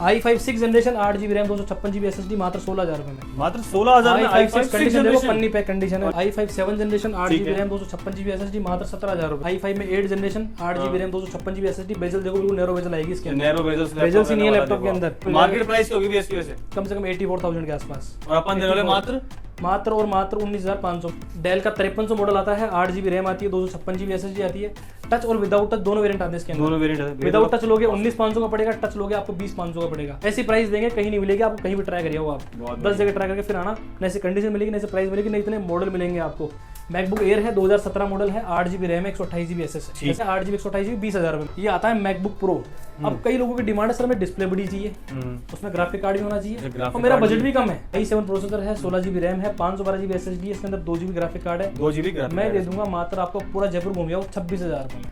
i5 6 generation 8GB RAM 256GB SSD मात्र 16,000 रुपए में। मात्र 16,000 में i5 कंडीशन देखो, पन्नी पैक कंडीशन है। i5 7 generation 8GB RAM 256GB SSD मात्र 17,000 रुपए। i5 में 8 generation 8GB RAM 256GB SSD, bezel देखो बिल्कुल नैरो बेजल आएगी इसके अंदर, नैरो बेजल सी नहीं है लैपटॉप के अंदर। मार्केट प्राइस क्या होगी भी इसकी वैसे? कम से कम 84,000 के आसपास, और अपन देने वाले मात्र और मात्र 19,500। डेल का 5300 मॉडल आता है, 8GB रैम आती है, 256GB SSD आती है। टच और विदाउट टच दोनों वेरिएंट आते हैं इसके अंदर। दोनों वेरिएंट विदाउट टच लोगे 19,500 का पड़ेगा, टच लोगे आपको 20,500 का पड़ेगा। ऐसी प्राइस देंगे कहीं नहीं मिलेगी आपको, कहीं भी ट्राई करिए हो आप, 10 जगह ट्राई करके फिर आना, न ऐसी कंडीशन मिलेगी, न ऐसी प्राइस मिलेगी, न इतने मॉडल मिलेंगे आपको। मैकबुक एयर है, 2017 मॉडल है, 8GB रैम है, 128GB SSD है, 8GB 128GB 20,000 रुपए। ये आता है मैकबुक प्रो। अब कई लोगों की डिमांड है सर हमें डिस्प्ले बड़ी चाहिए, उसमें ग्राफिक कार्ड भी होना चाहिए, और मेरा बजट भी कम है। i7 प्रोसेसर है, 16GB रैम है, 512GB SSD है, इसके अंदर 2GB ग्राफिक कार्ड है, 2GB मैं दे दूंगा मात्र आपको पूरा जयपुर घूम जाओ 26,000 रुपए में।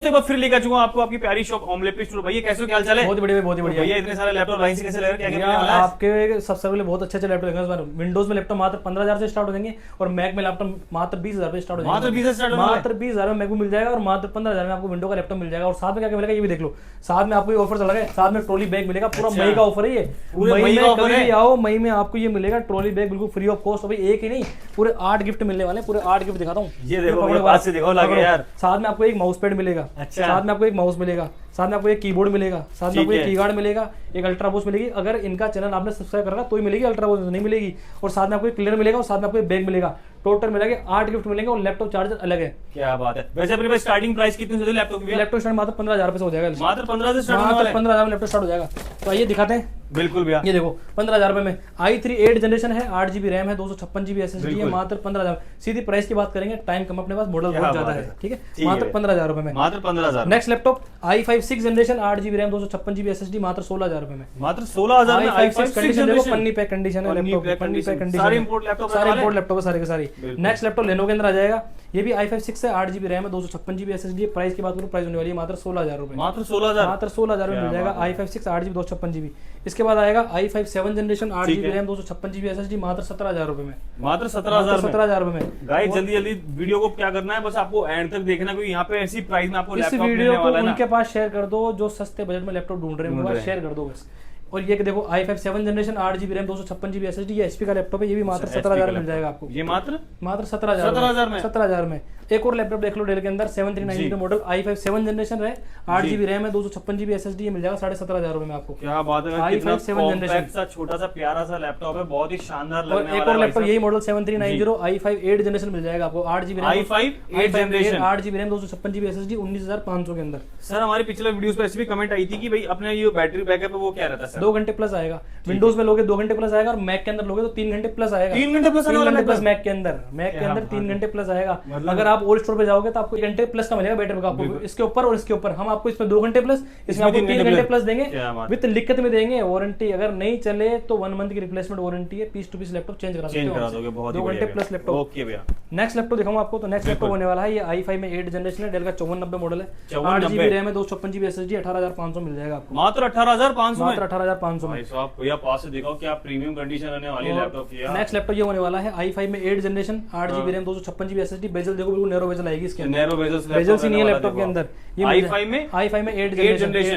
एक बार फिर लेकर चुका आपको आपकी प्यारी शॉप ऑमलेट पे। भैया कैसे हो, क्या हाल चाल है? बहुत बढ़िया, बहुत बढ़िया। भैया इतने सारे लैपटॉप लाइन से कैसे ले रहे हैं, क्या क्या मिलने वाला है? आपके सबसे पहले बहुत अच्छे लैपटॉप लेंगे। विंडोज में लैपटॉप मात्र 15,000 से स्टार्ट हो जाएंगे, और मैक में लैपटॉप मात्र 20,000 से स्टार्ट हो जाएंगे। मात्र 20,000 स्टार्ट होने वाला है? मात्र 20,000 में मैकबुक मिल जाएगा, और मात्र 15,000 में आपको विंडो का लैपटॉप मिल जाएगा। और साथ में क्या क्या मिलेगा ये भी देख लो, साथ में आपको ये ऑफर चल रहा है, साथ में ट्रॉली बैग मिलेगा। पूरा मई का ऑफर है ये, मई में कभी भी आओ, मई में आपको ये मिलेगा ट्रॉली बैग बिल्कुल फ्री ऑफ कॉस्ट। अभी एक ही नहीं, पूरे 8 गिफ्ट मिलने वाले हैं, पूरे 8 गिफ्ट दिखाता हूँ। ये देखो पास से देखो लगे यार। साथ में आपको एक माउस पैड मिलेगा, साथ में आपको एक माउस मिलेगा, साथ में आपको एक कीबोर्ड मिलेगा, साथ में आपको एक कीगार्ड मिलेगा, एक अल्ट्रा बूस्ट मिलेगी। अगर इनका चैनल आपने सब्सक्राइब करा तो ही मिलेगी, अल्ट्रा बूस्ट नहीं मिलेगी। और साथ में आपको एक क्लियर मिलेगा, और साथ में आपको एक बैग मिलेगा। टोटल मिलेगा 8 गिफ्ट मिलेंगे, और लैपटॉप चार्जर अलग है। क्या बात है। वैसे अपने पास स्टार्टिंग प्राइस कितनी से लैपटॉप की? लैपटॉप स्टार्ट मात्र 15,000 रुपए से हो जाएगा। मात्र 15 से स्टार्ट होने वाला है? 15,000 में लैपटॉप स्टार्ट हो जाएगा। तो आइए दिखाते हैं। बिल्कुल भैया, ये देखो 15,000 रुपए में i3 8 जनरेशन है, 8GB रैम है, 256GB SSD है, मात्र 15,000। सीधी प्राइस की बात करेंगे, टाइम कम अपने पास, मॉडल बहुत ज्यादा है, ठीक है, मात्र 15,000 रुपए में। मात्र 15,000। Next laptop i5 6 generation 8GB RAM 256GB SSD मात्र 16,000 रुपए में। मात्र 16,000 में i5 कंडीशन देखो, पन्नी पैक कंडीशन है लैपटॉप, पन्नी पैक कंडीशन, सारे इंपोर्ट लैपटॉप है सारे के सारे। नेक्स्ट लैपटॉप लेनोवो के अंदर आ जाएगा, ये भी i5 6 है, 8GB रैम है, 256GB SSD है। प्राइस की बात करूं, प्राइस होने वाली है मात्र 16,000 रुपए। मात्र 16,000, मात्र 16,000 में मिल जाएगा i5 6 8GB 256GB। इसके बाद आएगा i5 7 generation 8GB RAM 256GB SSD मात्र 17,000 रुपए में। मात्र 17,000 रुपए में। गाइस जल्दी जल्दी वीडियो को क्या करना है, बस आपको एंड तक देखना, क्योंकि यहाँ पे ऐसी प्राइस में आपको इस वीडियो को उनके पास शेयर कर दो जो सस्ते बजट में लैपटॉप ढूंढ रहे हैं, उनके पास शेयर कर दो बस। और ये कि देखो i5 7 generation 8GB RAM 256GB SSD, ये HP का लैपटॉप है, ये भी मात्र 17,000 में मिल जाएगा आपको। ये मात्र 17,000 में। 17,000 में। एक और लैपटॉप देख लो डेल के अंदर, 7390 का मॉडल, i5 7 जनरेशन है, 8GB रैम है, 256GB SSD, ये मिल जाएगा 17,500 रुपए में आपको। क्या बात है। i5 7 जनरेशन सा छोटा सा प्यारा सा लैपटॉप है, बहुत ही शानदार लगने वाला है। एक और लैपटॉप यही मॉडल 7390 i5 8 जनरेशन मिल जाएगा आपको, 8GB RAM, i5 8 generation, 8GB RAM 256GB SSD 19,500 के अंदर। सर हमारी पिछले वीडियोस पे ऐसी भी कमेंट आई थी कि भाई अपने ये बैटरी बैकअप है वो क्या रहता है सर? 2 घंटे प्लस आएगा। विंडोज में लोगे 2 घंटे प्लस आएगा, और मैक के अंदर लोगे तो 3 घंटे प्लस आएगा। 3 घंटे प्लस, 3 घंटे प्लस मैक के अंदर 3 घंटे प्लस आएगा। अगर आप ओल्ड स्टोर पे जाओगे तो आपको 1 घंटे प्लस का मिलेगा बैटरी बैकअप आपको, इसके ऊपर और इसके ऊपर। हम आपको इसमें 2 घंटे प्लस, इसमें आपको 3 घंटे प्लस देंगे, विद लिखत में देंगे। वारंटी अगर नहीं चले तो 1 मंथ की रिप्लेसमेंट वारंटी है, piece to piece laptop change करा सकते हो। 2 घंटे प्लस लैपटॉप। ओके भैया। नेक्स्ट लैपटॉप दिखाऊंगा आपको, तो नेक्स्ट लैपटॉप होने वाला है, ये i5 में 8 जनरेशन है, डेल का 5490 मॉडल है, 8GB रैम है, 256GB SSD, 18,500 मिल जाएगा आपको। मात्र 18,500 मात्र 18,500 में। आप भैया पास से देखो क्या प्रीमियम कंडीशन रहने वाली है लैपटॉप की। नेक्स्ट लैपटॉप ये होने वाला है, i5 में 8 generation 8GB RAM 256GB SSD, bezel देखो बिल्कुल नैरो बेजल आएगी इसके अंदर, नैरो बेजल सी नहीं है लैपटॉप के अंदर। ये i5 में 8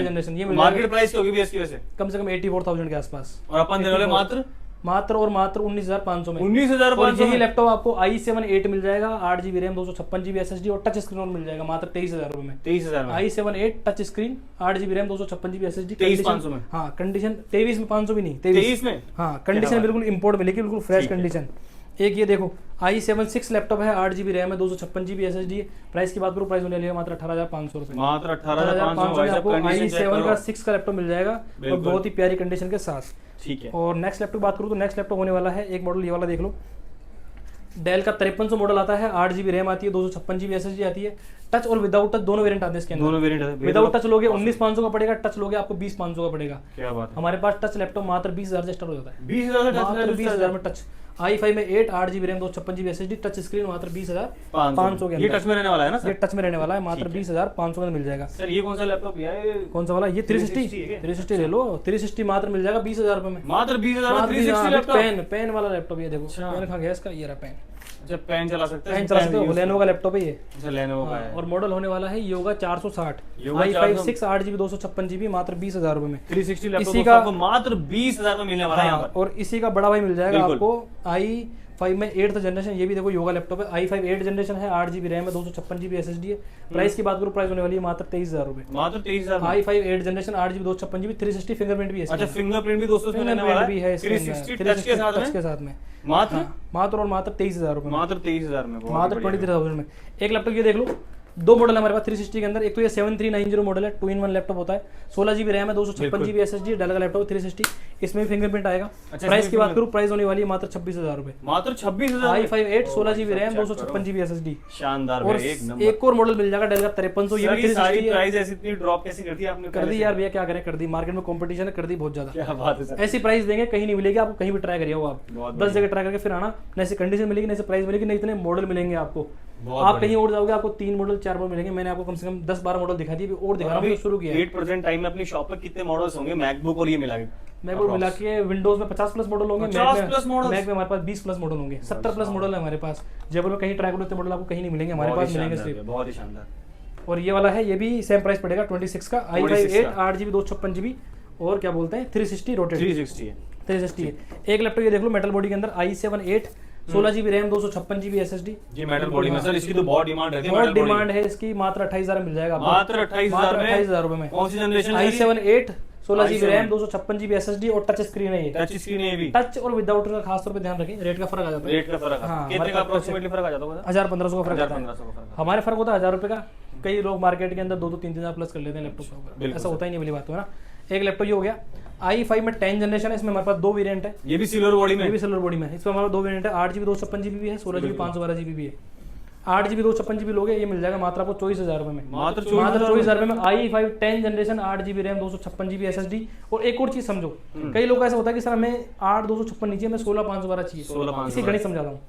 जनरेशन, ये मार्केट प्राइस क्या होगी भी इसकी वैसे? कम से कम 84,000 के आसपास, और अपन देने वाले मात्र 19,500 में। 19,500 यही लैपटॉप आपको i7 8 मिल जाएगा, 8GB रैम 256GB SSD, और टच स्क्रीन मिल जाएगा मात्र 23,000 रुपए में। 23,000 में i7 8 touch screen 8GB RAM 256GB SSD, 23,500 में। हाँ कंडीशन 23 में, 500 भी नहीं, 23 में। हाँ कंडीशन बिल्कुल इंपोर्ट मिलेगी, बिल्कुल फ्रेश कंडीशन। एक ये देखो i7 6 लैपटॉप है, 8GB रैम है, 256GB SSD। प्राइस की बात करूँ, प्राइस होने वाली है मात्र 18,500 रुपए। मात्र 18,500 में आपको i7 का 6 का लैपटॉप मिल जाएगा, और बहुत ही प्यारी कंडीशन के साथ। ठीक है। और नेक्स्ट लैपटॉप बात करूँ तो नेक्स्ट लैपटॉप होने वाला है, एक मॉडल ये वाला देख लो, डेल का 5300 मॉडल आता है, 8GB रैम आती है, 256GB SSD आती है। टच और विदाउट टच दोनों वेरिएंट आते हैं इसके अंदर। दोनों वेरिएंट विदाउट टच लोगे 19,500 का पड़ेगा, टच लोगे आपको 20,500 का पड़ेगा। क्या बात है। हमारे पास टच लैपटॉप मात्र 20,000 से स्टार्ट हो जाता है। 20,000 में टच i5 में 8 8GB RAM 256GB SSD, touch screen मात्र 20,500 के। ये टच में रहने वाला है ना सर? ये टच में रहने वाला है, मात्र 20,500 में मिल जाएगा। सर ये कौन सा लैपटॉप है? कौन सा वाला? ये 360 ले लो, 360 मात्र मिल जाएगा 20,000 रुपए में। मात्र 20,000 में 360 लैपटॉप। पेन वाला लैपटॉप, ये देखो पेन खा गया इसका, ये रहा पेन। अच्छा पेन चला सकते हैं, पेन चला सकते हो, लेनोवो का लैपटॉप है ये। अच्छा लेनोवो का है। और मॉडल होने वाला है yoga 460 yoga i5 6 8GB 256GB मात्र 20,000 रुपए में। 360 लैपटॉप इसी दोस्तों का आपको मात्र 20,000 में मिलने वाला है यहाँ हाँ, पर। और इसी का बड़ा भाई मिल जाएगा बिल्कुल। आपको i5 में 8th जनरेशन, ये भी देखो योगा लैपटॉप है, i5 8 जनरेशन है, 8GB रैम है, 256GB SSD है। प्राइस की बात करूँ, प्राइस होने वाली है मात्र 23,000 रुपए। मात्र 23,000 में। i5 8 generation 8GB 256GB 360 fingerprint भी है इसमें। अच्छा फिंगरप्रिंट भी दोस्तों इसमें रहने वाला फिंगरप्रिंट भी है इसमें, 360 टच के साथ टच के में साथ में मात्र मात्र और मात्र 23,000 रुपए में। मात्र 23,000 में, बहुत मात्र बढ़िया। 23,000 में। एक लैपटॉप ये देख लो, दो मॉडल है हमारे पास 360 के अंदर। एक तो ये 7390 मॉडल है, 2-in-1 लैपटॉप होता है, 16GB रैम है, 256GB SSD, डेल का लैपटॉप 360, इसमें भी फिंगरप्रिंट आएगा। अच्छा, प्राइस इसमें की बात करूँ, प्राइस होने वाली है मात्र 26,000 रुपए। मात्र 26,000 i5 8 16GB RAM 256GB SSD। शानदार और भाई, एक नंबर। एक और मॉडल मिल जाएगा डेल का 5300, ये सर, भी ये सारी 360 है। प्राइस ऐसी इतनी ड्रॉप कैसे कर दी आपने? कर दी यार भैया, क्या करें, कर दी, मार्केट में कंपटीशन है, कर दी बहुत ज्यादा। क्या बात है सर। ऐसी प्राइस देंगे कहीं नहीं मिलेगी आपको, कहीं भी ट्राई करिए हो आप, बहुत 10 जगह ट्राई करके फिर आना, न ऐसी कंडीशन मिलेगी, न ऐसी प्राइस मिलेगी, न इतने मॉडल मिलेंगे आपको। बहुत आप कहीं और जाओगे आपको 3 मॉडल 4 मॉडल मिलेंगे, मैंने आपको कम से कम 10-12 मॉडल दिखा दिए, और दिखा रहा हूँ, शुरू किया है। 8% टाइम में अपनी शॉप पर कितने मॉडल्स होंगे मैकबुक और ये मिला के? मैकबुक मिला के विंडोज में 50+ मॉडल होंगे, 50+ मॉडल्स? मैक में हमारे पास 20+ मॉडल होंगे, 70+ मॉडल है हमारे पास। जयपुर में कहीं ट्राई करो इतने मॉडल आपको कहीं नहीं मिलेंगे, हमारे पास मिलेंगे सिर्फ। बहुत ही शानदार। और ये वाला है, ये भी सेम प्राइस पड़ेगा 26 का, i5 8 8GB 256GB और क्या बोलते हैं 360 रोटेट 360 है। 360 है। एक लैपटॉप ये देख लो मेटल बॉडी के अंदर, i7 8 16GB RAM 256GB SSD। G metal body में सर, इसकी तो बहुत डिमांड रहती है। बहुत metal body डिमांड है इसकी, मात्र 28,000 में मिल जाएगा आपको। मात्र 28,000 में। 28,000 रुपए में। कौन सी generation? i7 8 16GB RAM 256GB SSD और टच स्क्रीन है ये। टच स्क्रीन है ये भी। टच और विदाउट का खास तौर पे ध्यान रखें, रेट का फर्क आ जाता है। रेट का फर्क है, हाँ, कितने का अप्रोक्सीमेटली फर्क आ जाता होगा? 1000-1500 का फर्क आता है। 1500 का फर्क। हमारे फर्क होता है 1000 रुपए का, कई लोग मार्केट के अंदर 2-3,000 प्लस कर लेते हैं लैपटॉप का, बिल्कुल ऐसा होता ही नहीं, वाली बात है ना। एक लैपटॉप ये हो गया, i5 में 10 जनरेशन है, इसमें हमारे पास 2 वेरिएंट है, ये भी सिल्वर बॉडी में? ये भी सिल्वर बॉडी में है। इसमें हमारा 2 वेरिएंट है, 8GB 256GB भी है, 16GB 512GB भी है। 8GB 256GB लोगे, ये मिल जाएगा मात्र आपको 24,000 रुपए में। मात्र 24,000 रुपए में i5 10 generation 8GB RAM 256GB SSD। और एक और चीज समझो, कई लोग ऐसा होता है कि सर हमें 8 256 नहीं चाहिए, हमें 16 512 चाहिए। 16 इसी गणित समझाता हूँ,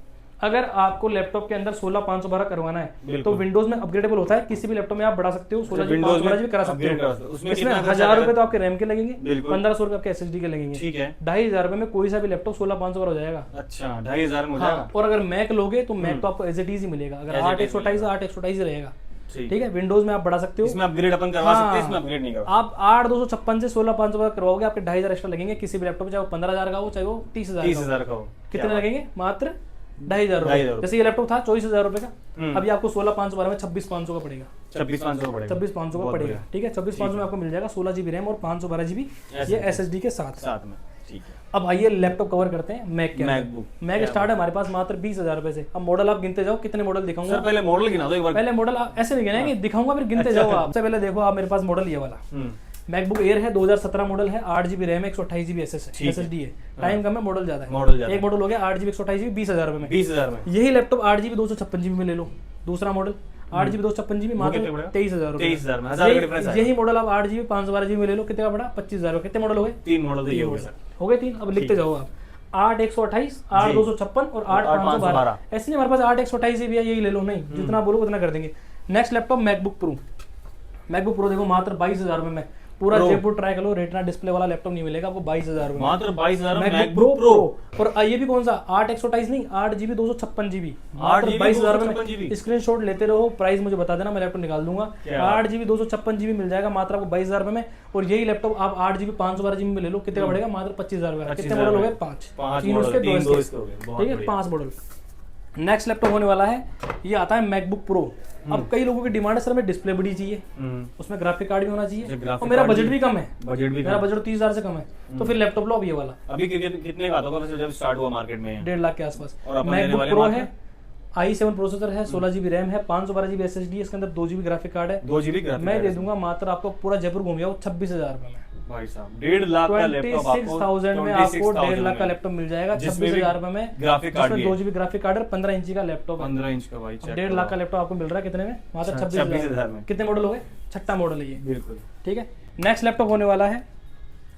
अगर आपको लैपटॉप के अंदर 16 512 करवाना है तो बिल्कुल। विंडोज में अपग्रेडेबल होता है, किसी भी लैपटॉप में आप बढ़ा सकते हो, 16 विंडोज में 512 भी करा सकते upgrade करा हो। सकते हो। उसमें इसमें कितना खर्चा 1000 रुपए आएगा? तो आपके रैम के लगेंगे, बिल्कुल। 1500 रुपए आपके SSD के लगेंगे। ठीक है। 2,500 रुपए में कोई सा भी लैपटॉप 16 512 हो जाएगा। अच्छा 2,500 में हो जाएगा। हाँ, और अगर मैक लोगे तो मैक तो आपको एज इट इज ही मिलेगा, अगर As it 8 is 128 8 128 रहेगा। ठीक ठीक है, विंडोज में आप बढ़ा सकते हो, इसमें अपग्रेड अपन करवा सकते हैं, इसमें अपग्रेड नहीं करवा। आप 8 256 से 16 512 करवाओगे, आपके 2,500 एक्स्ट्रा लगेंगे किसी भी लैपटॉप, चाहे वो 15,000 का हो चाहे वो 30,000 का हो। 30,000 का हो। कितने लगेंगे? मात्र 2,500 2,500 रुपए। जैसे ये लैपटॉप था 24,000 रुपए का, अभी आपको 16 512 में 26,500 का पड़ेगा। 26,500 पड़ेगा। 26,500 का बहुत पड़ेगा, बढ़िया। ठीक है। 26,500 में आपको मिल जाएगा 16GB रैम और 512GB ये SSD के साथ। साथ में, ठीक है। अब आइए लैपटॉप कवर करते हैं मैक के MacBook। मैक स्टार्ट है हमारे पास मात्र 20,000 रुपए से। अब मॉडल आप गिनते जाओ, कितने मॉडल दिखाऊंगा सर पहले मॉडल गिना दो एक बार। पहले मॉडल ऐसे भी गिनेंगे, दिखाऊंगा फिर गिनते जाओ आप। सबसे पहले देखो आप, मेरे पास मॉडल ये वाला मैकबुक एयर है, 2017 मॉडल है, 8GB रैम है, 128GB SSD है। टाइम कम है, मॉडल ज्यादा है। मॉडल ज्यादा एक मॉडल हो गया 8GB 128GB 20,000 रुपए में। 20,000 में यही लैपटॉप 8GB 256GB में ले लो, दूसरा मॉडल 8GB 256GB मात्र 23,000 रुपए। 23,000 में 1,000 का डिफरेंस है। यही मॉडल आप 8GB 512GB में ले लो, कितने का पड़ा? 25,000। कितने मॉडल हो गए? 3 मॉडल तो ये हो गए सर। हो गए 3। अब लिखते जाओ आप, 8 128 8 256 और 8 512। ऐसे नहीं हमारे पास 8 128 भी है, यही ले लो, नहीं जितना बोलो उतना कर देंगे। Next laptop MacBook pro. MacBook pro देखो मात्र 22,000 रुपए में, पूरा जयपुर ट्राई कर लो, रेटिना डिस्प्ले वाला लैपटॉप नहीं मिलेगा आपको 22,000 रुपए। मात्र 22,000 में मैकबुक प्रो। और ये भी कौन सा? 8 128 नहीं, 8GB 256GB मात्र 22,000 रुपए में। स्क्रीनशॉट लेते रहो, प्राइस मुझे बता देना, मैं लैपटॉप निकाल दूंगा। 8GB 256GB मिल जाएगा मात्र आपको 22,000 रुपए में। और यही लैपटॉप आप 8GB 512GB में ले लो, कितने का पड़ेगा? मात्र 25,000 रुपए। कितने मॉडल हो गए? 5। 3 उसके 2 इसके, ठीक है, 5 मॉडल। नेक्स्ट लैपटॉप होने वाला है, ये आता है मैकबुक प्रो। अब कई लोगों की डिमांड है, सर हमें डिस्प्ले बड़ी चाहिए, उसमें ग्राफिक कार्ड भी होना चाहिए, और मेरा बजट भी कम है, मेरा बजट 30,000 से कम है, तो फिर लैपटॉप लो अब ये वाला। अभी कितने का आता होगा जब स्टार्ट हुआ मार्केट में? 1.5 लाख के आसपास। और मैकबुक प्रो है, i7 प्रोसेसर है, 16GB रैम है, 512GB SSD है, इसके अंदर 2GB ग्राफिक कार्ड है। 2GB ग्राफिक मैं दे दूंगा मात्र आपको पूरा जयपुर घूम जाओ 26,000 रुपए में। भाई साहब 1.5 लाख का लैपटॉप आपको 26,000 में आपको 1.5 लाख का लैपटॉप मिल जाएगा 26,000 रुपए में। ग्राफिक कार्ड भी 2GB ग्राफिक कार्ड और 15 इंची का लैपटॉप है। 15 इंच का भाई, 1.5 लाख का लैपटॉप आपको मिल रहा है कितने में? मात्र 26,000 में। कितने मॉडल हो गए? 6ठा मॉडल है ये, बिल्कुल ठीक है। नेक्स्ट लैपटॉप होने वाला है,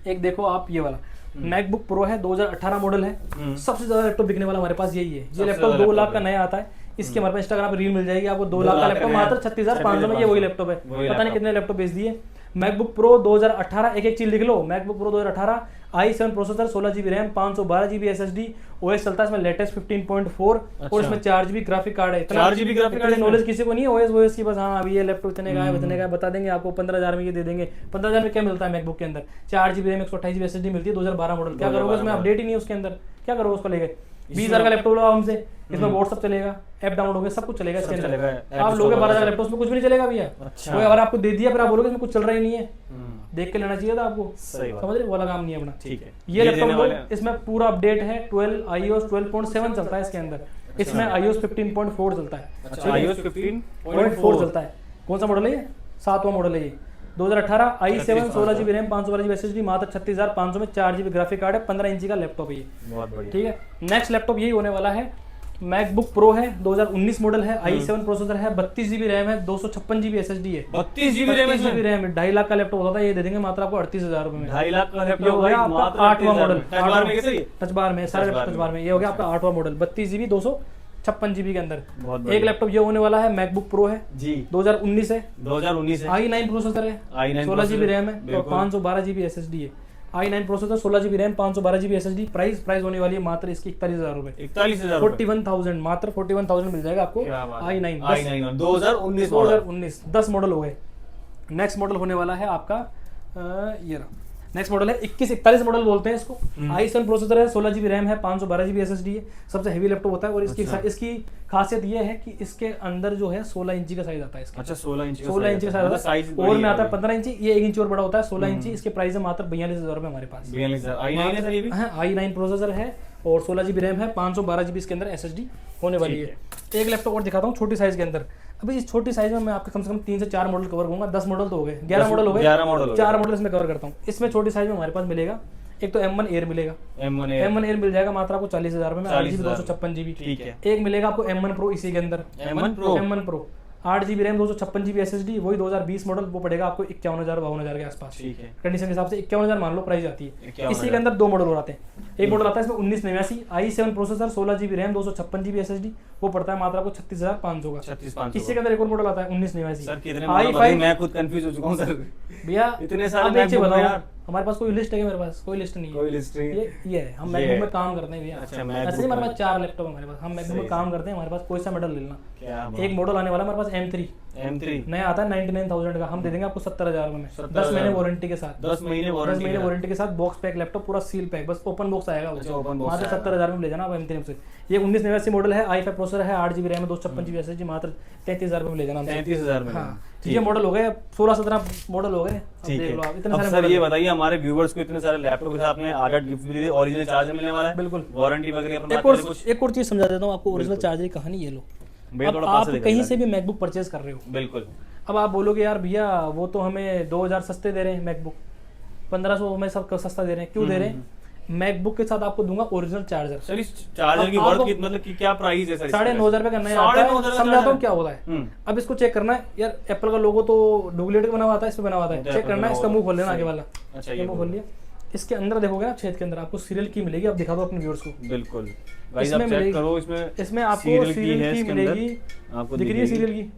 एक देखो आप ये वाला मैकबुक प्रो है, 2018 मॉडल है। सबसे ज्यादा लैपटॉप बिकने वाला हमारे पास यही है। ये लैपटॉप 2 लाख का नया आता है, इसके हमारे पास इंस्टाग्राम पर रील मिल जाएगी आपको, 2 लाख का लैपटॉप मात्र 36,500 में। ये वही लैपटॉप है, पता नहीं कितने लैपटॉप बेच दिए। मैकबुक प्रो 2018, एक एक चीज लिख लो, MacBook Pro 2018 i7 processor, 16 GB RAM, 512 GB SSD, OS चलता है इसमें लेटेस्ट 15.4 और इसमें 4 GB ग्राफिक कार्ड है। 4 GB ग्राफिक कार्ड, नॉलेज किसी को नहीं है OS की, बस हाँ अभी ये लैपटॉप इतने का है इतने का है बता देंगे आपको, 15,000 में ये दे देंगे। 15,000 में क्या मिलता है मैकबुक के अंदर? 4 GB रैम, 128 GB SSD मिलती है, 2012 मॉडल। क्या करोगे उसमें? अपडेट ही नहीं है उसके अंदर, क्या करोगे उसको लेके? 20,000 का लैपटॉप लो हमसे, इसमें व्हाट्सअप चलेगा, ऐप डाउनलोड होगा, सब कुछ चलेगा इसके अंदर। आप लोगे 12,000 लैपटॉप में कुछ भी नहीं चलेगा भैया। अच्छा। कोई अगर आपको दे दिया फिर आप बोलोगे इसमें कुछ चल रहा ही नहीं है, देख के लेना चाहिए था आपको। सही बात। समझ रहे, वो वाला काम नहीं है अपना। ठीक है, ये लैपटॉप देने लो, वाले हैं। इसमें पूरा अपडेट है, 12 iOS 12.7 चलता है इसके अंदर, इसमें iOS 15.4 चलता है। अच्छा, iOS 15.4 चलता है। कौन सा मॉडल है ये? 7वां मॉडल है ये, 2018 i7 16 GB RAM, 512 GB SSD, मात्र 36,500 में, 4 GB ग्राफिक कार्ड है, 15 इंची का लैपटॉप है ये। बहुत बढ़िया। ठीक है, नेक्स्ट लैपटॉप यही होने वाला है। मैकबुक प्रो है, 2019 मॉडल है, i7 प्रोसेसर है, 32 GB रैम है, 256 GB SSD है, 32 GB रैम है 32 GB रैम है। 2.5 लाख का लैपटॉप होता था, ये दे देंगे मात्र आपको 38,000 रुपए में। 2.5 लाख का ये लैपटॉप हो भाई, गया आपका मात्र 8वां मॉडल। टच बार में कैसे? टच बार में, सारे टच बार में। ये हो गया आपका 8वां मॉडल, 32 GB 256 GB के अंदर। बहुत एक बढ़िया। लैपटॉप ये होने वाला है, मैकबुक प्रो है, जी 2019 है, 2019 है, i9 प्रोसेसर है, i9 16 GB रैम है और बिल्कुल। 512 GB SSD है। i9 processor, 16 GB RAM, 512 GB SSD। Price होने वाली है मात्र इसकी 41,000 रुपए, 41,000 41,000, मात्र 41,000 मिल जाएगा आपको। क्या बात है। i9 i9 2019 model. 2019 10 मॉडल हो गए। नेक्स्ट मॉडल होने वाला है आपका ये रहा, नेक्स्ट मॉडल है 2141 मॉडल बोलते हैं इसको। i7 प्रोसेसर है, 16 GB रैम है, 512 GB SSD है, सबसे हेवी लैपटॉप होता है। और इसकी खासियत ये है कि इसके अंदर जो है 16 इंची का साइज आता है इसका। अच्छा 16 इंच 16 इंची का साइज आता है, और में आता है 15 इंची, ये 1 इंच और बड़ा होता है, 16 इंची। इसके प्राइस है मात्र 42,000 रुपए हमारे पास। 42,000 i9 है सर ये भी। हाँ, i9 प्रोसेसर है और 16 GB रैम है, 512 GB इसके अंदर SSD होने वाली है। एक लैपटॉप और दिखाता हूँ छोटी साइज के अंदर। अभी इस छोटी साइज में मैं आपके कम से कम 3 से 4 मॉडल कवर करूंगा। 10 मॉडल तो हो गए, 11 मॉडल हो गए, 11 मॉडल हो गए। 4 मॉडल इसमें कवर करता हूँ। इसमें छोटी साइज में हमारे पास मिलेगा, एक तो M1 Air मिलेगा, M1 है, M1 Air मिल जाएगा मात्र आपको 40,000 रुपए में, 8GB 256 GB। ठीक है। एक मिलेगा आपको M1 Pro इसी के अंदर, M1 Pro। M1 Pro 8 GB RAM, 256 GB SSD, वही 2020 मॉडल, वो पड़ेगा आपको 51,000-52,000 के आसपास। ठीक है। कंडीशन के हिसाब से 51,000 मान लो प्राइस आती है। 51,000। इसी के अंदर 2 मॉडल और आते हैं। एक मॉडल आता है इसमें 1989 i7 processor, 16 GB RAM, 256 GB SSD, वो पड़ता है मात्र आपको 36,500 का। 36,500 इसी के अंदर एक और मॉडल आता है 1989 सर कितने मॉडल बताइए, मैं खुद कंफ्यूज हो चुका हूं सर। भैया इतने सारे आप एक चीज MacBook बताओ, यार। हमारे पास कोई लिस्ट है क्या? मेरे पास कोई लिस्ट नहीं है। कोई लिस्ट नहीं है। ये है, हम ये मैकबुक है। में काम करते हैं भैया। अच्छा, MacBook ऐसे नहीं, हमारे में। पास 4 लैपटॉप है हमारे पास, हम मैकबुक में सही काम करते हैं। हमारे पास कोई सा मॉडल ले लेना। क्या बात। एक मॉडल आने वाला है हमारे पास M3 M3 नया आता है 99,000 का, हम दे देंगे आपको 70,000 रुपए में, 70,000 10 महीने वारंटी के साथ। 10 महीने 10 वारंटी महीने वारंटी के साथ बॉक्स पैक लैपटॉप, पूरा सील पैक, बस ओपन बॉक्स आएगा। अच्छा, open box मात्र आएगा। 70,000 में ले जाना आप M3 से। ये 1989 मॉडल है, i5 प्रोसेसर है, 8 GB रैम है, 256 GB SSD, मात्र 33,000 में ले जाना हमसे। 33,000 में। हाँ, ठीक। ये मॉडल हो गए, 16-17 मॉडल हो गए। अब ठीक देख लो आप, है। इतने अब सारे सर मॉडल ये हैं। बताइए हमारे व्यूवर्स को इतने सारे लैपटॉप के साथ आपने 8 गिफ्ट भी दी, ओरिजिनल चार्जर मिलने वाला है, बिल्कुल। वारंटी वगैरह अपन एक बात करें कुछ। और चीज समझा देता हूँ आपको, ओरिजिनल चार्जर की कहानी ये लो। भैया अब थोड़ा पास आप से दिखाइए कहीं सर। से भी मैकबुक परचेज कर रहे हो, बिल्कुल। अब आप बोलोगे यार भैया वो तो हमें 2,000 सस्ते दे रहे हैं, मैकबुक 1,500 में सब सस्ता दे रहे हैं, क्यों दे रहे हैं? मैकबुक के साथ आपको दूंगा ओरिजिनल चार्जर। सर इस चार्जर की अब वर्थ आपको की मतलब कि क्या प्राइस है सर? 9,500 रुपए का नया आता 9,500 है, समझाता हूँ क्या होता है। हम्म। अब इसको चेक करना है यार, एप्पल का लोगो तो डुप्लीकेट बना हुआ आता है, इस पे बना हुआ आता है, तो चेक Apple करना है। का इसका logo मुंह खोल लेना सही। आगे वाला, अच्छा, ये ये मुंह खोल लिया। इसके अंदर देखोगे आप, छेद के अंदर आपको सीरियल की मिलेगी। आप दिखा दो अपने व्यूअर्स को। बिल्कुल भाई, इसमें आप चेक मिलेगी- करो इसमें आपको serial सीरियल है की इसके अंदर। मिलेगी, आपको दिख रही है सीरियल की,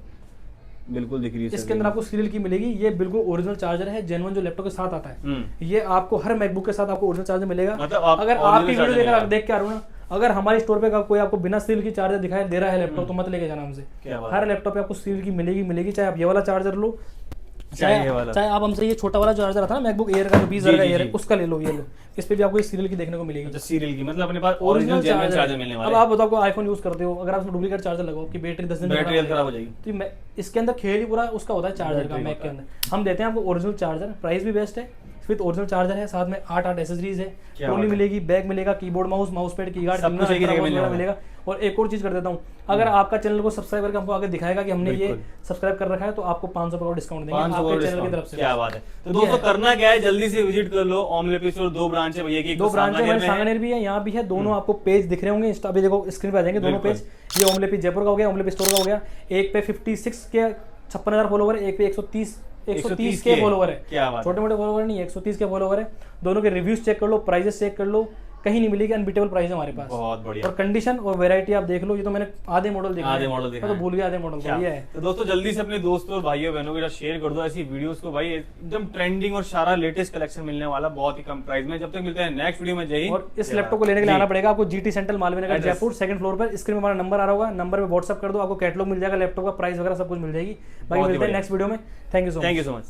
बिल्कुल दिख रही है इसके अंदर आपको सीरियल की मिलेगी। ये बिल्कुल ओरिजिनल चार्जर है, जेन्युइन जो लैपटॉप के साथ आता है। हम्म। ये आपको हर मैकबुक के साथ आपको ओरिजिनल चार्जर मिलेगा। मतलब आप अगर original आपकी वीडियो charger देखकर मिलेगा। देख के आ रहे हो ना, अगर हमारे स्टोर पे कोई आपको बिना सीरियल की चार्जर दिखाई दे रहा है लैपटॉप, तो मत लेके जाना हमसे। क्या बात हर लैपटॉप पे आपको सीरियल की मिलेगी, चाहे आप ये वाला चार्जर लो, चाहे ये वाला। चाहे आप हमसे ये छोटा वाला चार्जर आता है ना मैकबुक एयर का, जो 20,000 का जी, एयर है, जी। उसका ले लो, ये लो। इस पे भी आपको सीरियल की देखने को मिलेगी। अच्छा, सीरियल की मतलब अपने पास original original genuine charger charger मिलने अब वाला आप बताओ, कोई आईफोन यूज करते हो, अगर आप उसमें डुप्लीकेट चार्जर लगाओ, आपकी बैटरी 10 दिन में बैटरी खराब हो जाएगी। तो इसके अंदर खेल ही पूरा उसका होता है चार्जर का। बैटरी मैक के होता है। अंदर हम देते हैं आपको ओरिजिनल चार्जर, प्राइस भी बेस्ट है, विद ओरिजिनल चार्जर है, साथ में 8 एसेसरीज है, क्या ट्रॉली बात है। मिलेगी, बैग मिलेगा, कीबोर्ड माउस पैड, की गार्ड, सब कुछ एक ही जगह मिलने वाला है। मिलेगा। और एक और चीज कर देता हूँ, अगर आपका चैनल को सब्सक्राइब करके हमको आगे दिखाएगा कि हमने ये बिल्कुल। सब्सक्राइब कर रखा है, तो आपको 500 का डिस्काउंट देंगे 500 आपके चैनल की तरफ से। क्या बात है। तो दोस्तों करना क्या है, जल्दी से विजिट कर लो ओमलेट स्टोर। 2 ब्रांच है भैया की, 2 ब्रांच है, हमारे सांगनेर भी है, यहाँ भी है। दोनों आपको पेज दिख रहे होंगे, इंस्टा पे देखो, स्क्रीन पे आ जाएंगे दोनों बिल्कुल। पेज। ये ओमलेपी जयपुर का हो गया, ओमलेपी स्टोर का हो गया। एक पे 56 के 56,000 फॉलोवर है, एक पे 130 के फॉलोवर है। क्या बात है। छोटे मोटे फॉलोवर नहीं, 130 के फॉलोवर है। दोनों के रिव्यूज चेक कर लो, प्राइजेस चेक कर लो, कहीं नहीं मिलेगी, अनबीटेबल प्राइस है हमारे पास। बहुत बढ़िया। और कंडीशन और वैरायटी आप देख लो, ये तो मैंने आधे मॉडल देखा आधे है। मॉडल देखा मैं तो है। भूल गया आधे मॉडल क्या? बढ़िया है। तो दोस्तों जल्दी से अपने दोस्तों और भाइयों बहनों के साथ शेयर कर दो ऐसी वीडियोस को भाई, एकदम ट्रेंडिंग और सारा लेटेस्ट कलेक्शन मिलने वाला बहुत ही कम प्राइस में। जब तक मिलते हैं नेक्स्ट वीडियो में, जय हिंद। और इस लैपटॉप को लेने के लिए जी। आना पड़ेगा आपको GT central Malviya Nagar Address। Jaipur, second floor पर। स्क्रीन में हमारा नंबर आ रहा होगा, नंबर पे व्हाट्सअप कर दो, आपको कैटलॉग मिल जाएगा, लैपटॉप का प्राइस वगैरह सब कुछ मिल जाएगी। बाकी बहुत ही मिलते हैं बढ़िया। नेक्स्ट वीडियो में। Thank you so much. Thank you so much.